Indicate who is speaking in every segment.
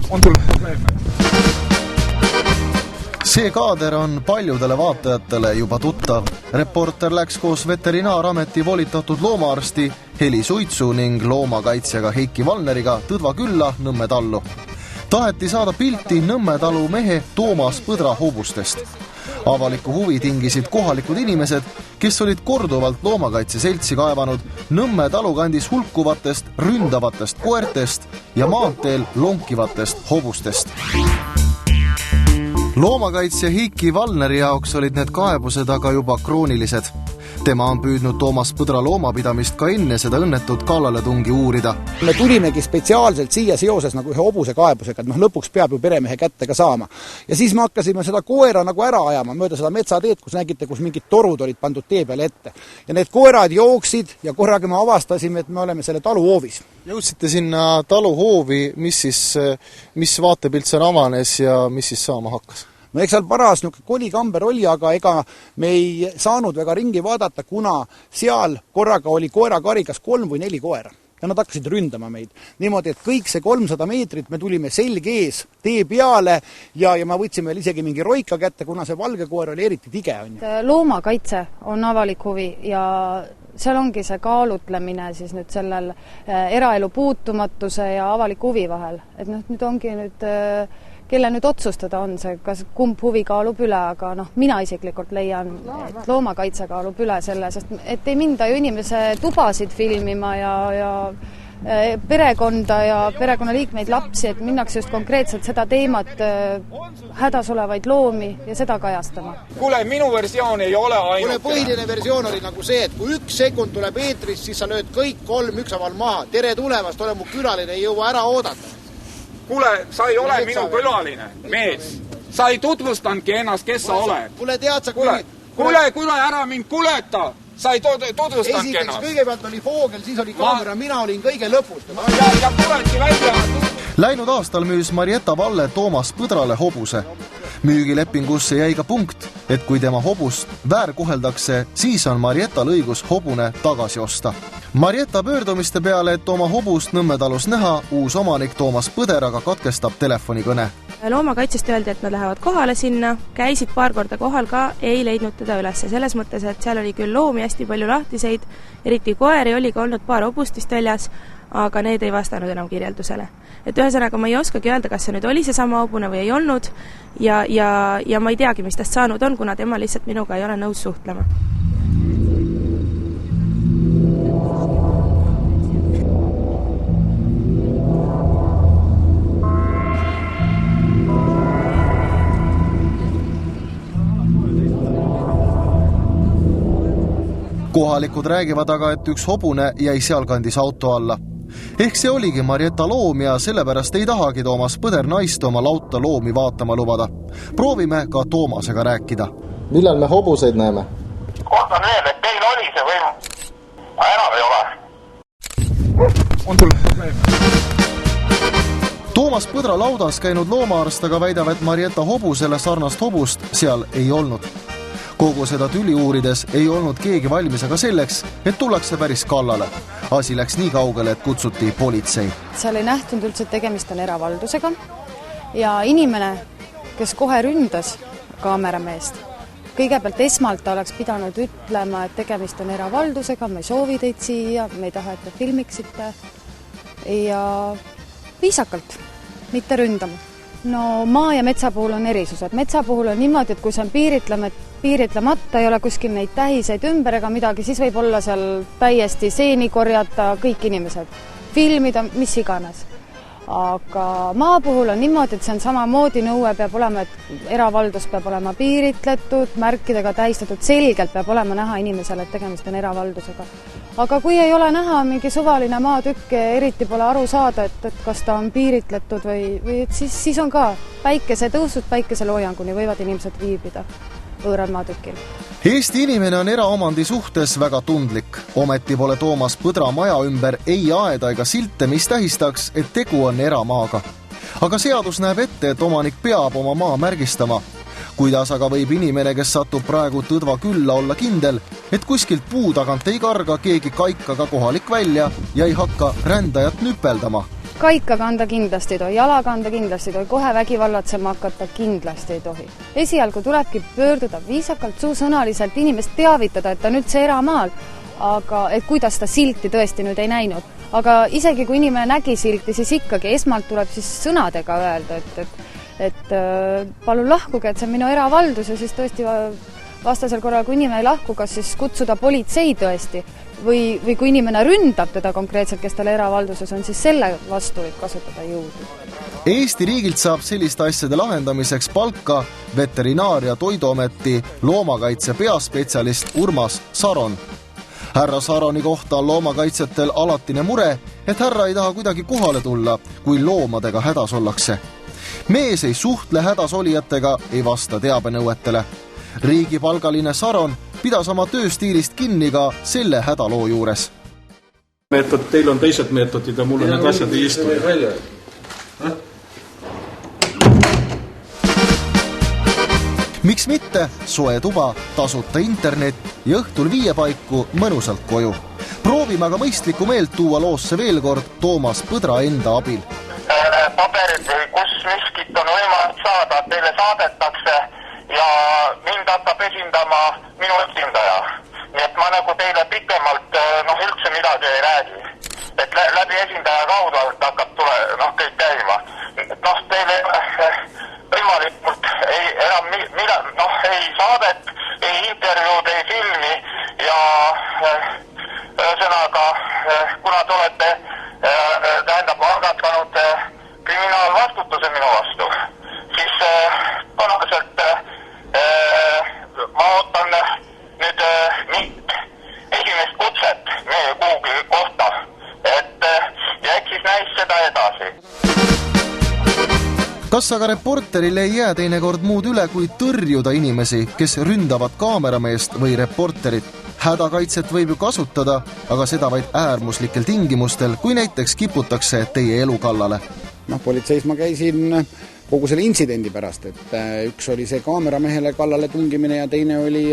Speaker 1: On sul probleeme?
Speaker 2: See kaader on paljudele vaatajatele juba tuttav. Reporter läks koos Veterinaarameti volitatud loomaarsti Heli Suitsu ning loomakaitsjaga Heiki Valneriga Tõdva külla Nõmme tallu. Taheti saada pilti Nõmme talu mehe Toomas Põdra hobustest. Avaliku huvi tingisid kohalikud inimesed, kes olid korduvalt loomakaitseseltsi kaevanud Nõmme talukandis hulkuvatest, ründavatest koertest ja maanteel lonkivatest hobustest. Loomakaitsja Heiki Valneri jaoks olid need kaebused aga juba kroonilised. Tema on püüdnud Toomas Põdra loomapidamist ka enne seda õnnetut kallaletungi uurida.
Speaker 3: Me tulimegi spetsiaalselt siia seoses nagu ühe hobuse kaebusega, et lõpuks peab ju peremehe kätte ka saama. Ja siis me hakkasime seda koera nagu ära ajama mööda seda metsateed, kus nägite, kus mingid torud olid pandud tee peale ette. Ja need koerad jooksid ja korraga me avastasime, et me oleme selle taluhoovis.
Speaker 2: Jõudsite sinna taluhoovi, mis vaatepilt seal avanes ja mis siis saama hakkas?
Speaker 3: No eks seal paras kolikamber oli, aga ega me ei saanud väga ringi vaadata, kuna seal korraga oli koerakarigas 3 või 4 koera. Ja nad hakkasid ründama meid. Niimoodi, et kõik see 300 meetrit me tulime selg ees tee peale ja ma võtsime veel isegi mingi roika kätte, kuna see valge koer oli eriti tige.
Speaker 4: Loomakaitse on avalik huvi ja seal ongi see kaalutlemine siis nüüd sellel eraelu puutumatuse ja avalik huvi vahel. Et nüüd ongi kelle nüüd otsustada on see, kas kumb huvi kaalub üle, aga mina isiklikult leian, et loomakaitse kaalub üle selle, sest et ei minda ju inimese tubasid filmima ja perekonda ja perekonnaliikmeid lapsi, et minnakse just konkreetselt seda teemat hädas olevaid loomi ja seda kajastama.
Speaker 1: Kuule, minu versioon ei ole ainult.
Speaker 3: Põhiline versioon oli nagu see, et kui 1 sekund tuleb eetrist, siis sa lööd kõik 3 üksaval maha. Tere tulemast, ole mu külaline, ei jõua ära oodata.
Speaker 1: Kuule, sa ei ole minu külaline, mees. Sa ei tutvustanudki ennast, kes sa oled.
Speaker 3: Kuule, tead sa...
Speaker 1: Kuule, ära mind kuleta. Sa ei tutvustanudki ennast.
Speaker 3: Esiteks kõigepealt oli Foogel, siis oli kaamera, mina olin kõige lõpus.
Speaker 1: Ja tuleti välja.
Speaker 2: Läinud aastal müüs Marietta Valle Toomas Põdrale hobuse. Müügilepingusse jäi ka punkt, et kui tema hobust väärkoheldakse, siis on Mariettal õigus hobune tagasi osta. Marietta pöördumiste peale, et oma hobust Nõmme talus näha, uus omanik Toomas Põder aga katkestab telefonikõne.
Speaker 5: Loomakaitsest öeldi, et nad lähevad kohale sinna, käisid paar korda kohal ka, ei leidnud teda üles. Selles mõttes, et seal oli küll loomi hästi palju lahtiseid, eriti koeri oli ka olnud paar hobustist väljas, aga need ei vastanud enam kirjeldusele. Et ühesõnaga ma ei oskagi öelda, kas see nüüd oli see sama hobune või ei olnud ja ma ei teagi, mis tast saanud on, kuna tema lihtsalt minuga ei ole nõus suhtlema.
Speaker 2: Kohalikud räägivad aga, et üks hobune jäi sealkandis auto alla. Ehk see oligi Marietta loom ja sellepärast ei tahagi Toomas Põder naist oma lauta loomi vaatama lubada. Proovime ka Toomasega rääkida.
Speaker 6: Millal me hobuseid näeme?
Speaker 7: Kordan veel, et teil oli see võim. Enam ei ole.
Speaker 1: On sul probleeme?
Speaker 2: Toomas Põdra laudas käinud loomaarst aga väidab, et Marietta hobusele sarnast hobust seal ei olnud. Kogu seda tüli uurides ei olnud keegi valmis aga selleks, et tullakse päris kallale. Asi läks nii kaugele, et kutsuti politsei.
Speaker 4: Seal ei nähtunud üldse, et tegemist on eravaldusega ja inimene, kes kohe ründas kaamerameest, kõigepealt esmalt ta oleks pidanud ütlema, et tegemist on eravaldusega, me ei soovi teid siia, me ei taha, et te filmiksite ja viisakalt, mitte ründama. No maa ja metsa puhul on erisused. Metsa puhul on niimoodi, et kui see on piiritlemata, ei ole kuskil neid tähiseid ümber ega midagi, siis võib olla seal täiesti seeni korjata kõik inimesed, filmida, mis iganes. Aga maa puhul on niimoodi, et see on samamoodi nõue peab olema, et eravaldus peab olema piiritletud, märkidega tähistatud, selgelt peab olema näha inimesele, et tegemist on eravaldusega. Aga kui ei ole näha mingi suvaline maatükk, eriti pole aru saada, et kas ta on piiritletud või siis on ka päikesetõusud, päikeseloojanguni võivad inimesed viibida võõral maatükil.
Speaker 2: Eesti inimene on eraomandi suhtes väga tundlik. Ometi pole Toomas Põdra maja ümber ei aeda ega silte, mis tähistaks, et tegu on eramaaga. Aga seadus näeb ette, et omanik peab oma maa märgistama. Kuidas aga võib inimene, kes satub praegu Tõdva külla, olla kindel, et kuskilt puu tagant ei karga keegi kaika ka kohalik välja ja ei hakka rändajat nüpeldama?
Speaker 4: kaika kanda kindlasti ei tohi, jala kanda kindlasti ei tohi, kohe vägivallatsema hakata kindlasti ei tohi. Esialgu tulebki pöörduda viisakalt, suusõnaliselt inimest teavitada, et ta on üldse eramaal, aga et kuidas ta silti tõesti nüüd ei näinud. Aga isegi kui inimene nägi silti, siis ikkagi esmalt tuleb siis sõnadega öelda, et palun lahkuge, et see on minu eravaldus ja siis tõesti vastasel korral, kui inimene ei lahku, kas siis kutsuda politsei tõesti või kui inimene ründab teda konkreetselt, kes tal eravalduses on, siis selle vastu võib kasutada jõudu.
Speaker 2: Eesti riigilt saab selliste asjade lahendamiseks palka Veterinaar- ja Toiduameti loomakaitse peaspetsialist Urmas Saron. Härra Saroni kohta on loomakaitsetel alatine mure, et härra ei taha kuidagi kohale tulla, kui loomadega hädas ollakse. Mees ei suhtle hädasolijatega, ei vasta teabenõuetele. Riigipalgaline Saron pidas oma tööstiilist kinni ka selle hädaloo juures.
Speaker 8: Teil on teised meetodid ja mulle need asjad ei istu.
Speaker 2: Miks mitte soe tuba, tasuta internet ja õhtul 5 paiku mõnusalt koju. Proovime aga mõistlikku meelt tuua loosse veel kord Toomas Põdra enda abil.
Speaker 7: Paberid või kus miskit on võimalik saada, teile saadetakse ja mind hakkab esindama minu esindaja. Nii et ma nagu teile pikemalt üldse midagi ei räägi. Et läbi esindaja kaudu hakkab kõik käima. Teile võimalikult ei saadet, ei intervjuud, ei filmi ja ühesõnaga, kuna te olete algatanud kriminaalvastutuse minu vastu, siis tõenäoliselt ma ootan nüüd esimest kutset meie kuhugi kohta, ja eks siis näis seda edasi.
Speaker 2: Kas aga reporteril ei jää teinekord muud üle, kui tõrjuda inimesi, kes ründavad kaamerameest või reporterit? Hädakaitset võib ju kasutada, aga seda vaid äärmuslikel tingimustel, kui näiteks kiputakse teie elu kallale.
Speaker 3: Politseis ma käisin kogu selle intsidendi pärast, et üks oli see kaameramehele kallale tungimine ja teine oli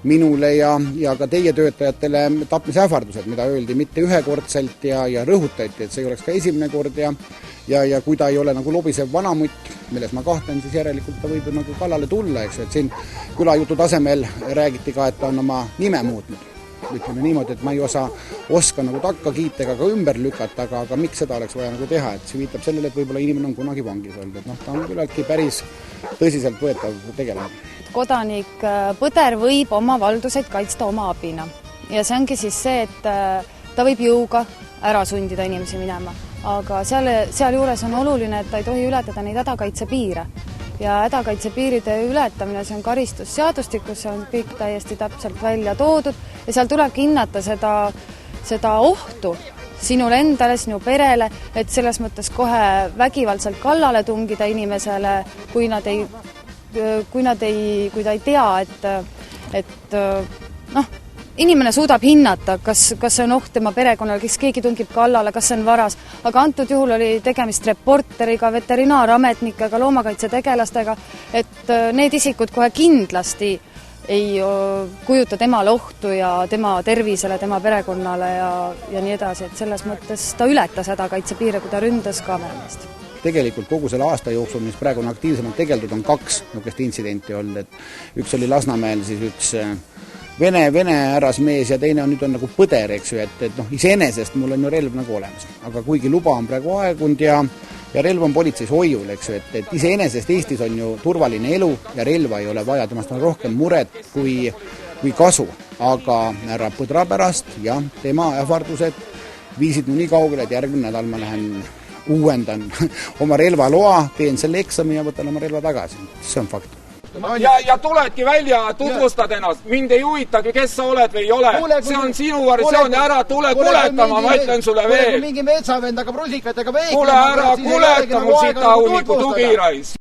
Speaker 3: minule ja ka teie töötajatele tapmise ähvardused, mida öeldi mitte ühekordselt ja rõhutati, et see ei oleks ka esimene kord ja kui ta ei ole nagu lobisev vanamutt, milles ma kahtlen, siis järelikult ta võib nagu kallale tulla, eks, et siin külajutu tasemel räägiti ka, et ta on oma nime muutnud. Ütleme niimoodi, et ma ei oska nagu takka kiita ega ka ümber lükata, aga miks seda oleks vaja nagu teha, et see viitab sellele, et võib-olla inimene on kunagi vangis olnud, et ta on küllaltki päris tõsiselt võetav tegelane.
Speaker 4: Kodanik Põder võib oma valduseid kaitsta oma abina ja see ongi siis see, et ta võib jõuga ära sundida inimesi minema, aga seal juures on oluline, et ta ei tohi ületada neid hädakaitsepiire. Ja hädakaitsepiiride ületamine, see on karistusseadustikus, see on kõik täiesti täpselt välja toodud ja seal tulebki hinnata seda ohtu sinule endale, sinu perele, et selles mõttes kohe vägivaldselt kallale tungida inimesele, kui ta ei tea, et inimene suudab hinnata, kas see on oht tema perekonnale, kes keegi tungib kallale, kas see on varas, aga antud juhul oli tegemist reporteriga, veterinaaраmetnikega, loomakaitsetegelastega, et need isikud kohe kindlasti ei kujuta temale ohtu ja tema tervisele, tema perekonnale ja nii edasi, et selles mõttes ta ületas hädakaitsepiire, kui ta ründas kaamerameest.
Speaker 3: Tegelikult kogu selle aasta jooksul, mis praegu on aktiivsemalt tegeldud, on 2 nukest intsidenti olnud, et üks oli Lasnamäel siis üks Vene härrasmees ja teine nüüd on nagu Põder, eks ju, et iseenesest mul on ju relv nagu olemas, aga kuigi luba on praegu aegunud ja relv on politseis hoiul, eks ju, et iseenesest Eestis on ju turvaline elu ja relva ei ole vaja, temast on rohkem muret kui kasu, aga härra Põdra pärast ja tema ähvardused viisid nii kaugele, et järgmine nädal ma lähen uuendan oma relvaloa, teen selle eksami ja võtan oma relva tagasi, see on fakt.
Speaker 1: Ja tuledki välja, tutvustad ennast. Mind ei huvitagi, kes sa oled või ei ole. See on sinu versioon ja ära tule kuletama, ma ütlen sulle veel.
Speaker 3: Mingi metsavend hakkab rusikatega veekima.
Speaker 1: Tule ära kuleta mu sita hunniku tugirais.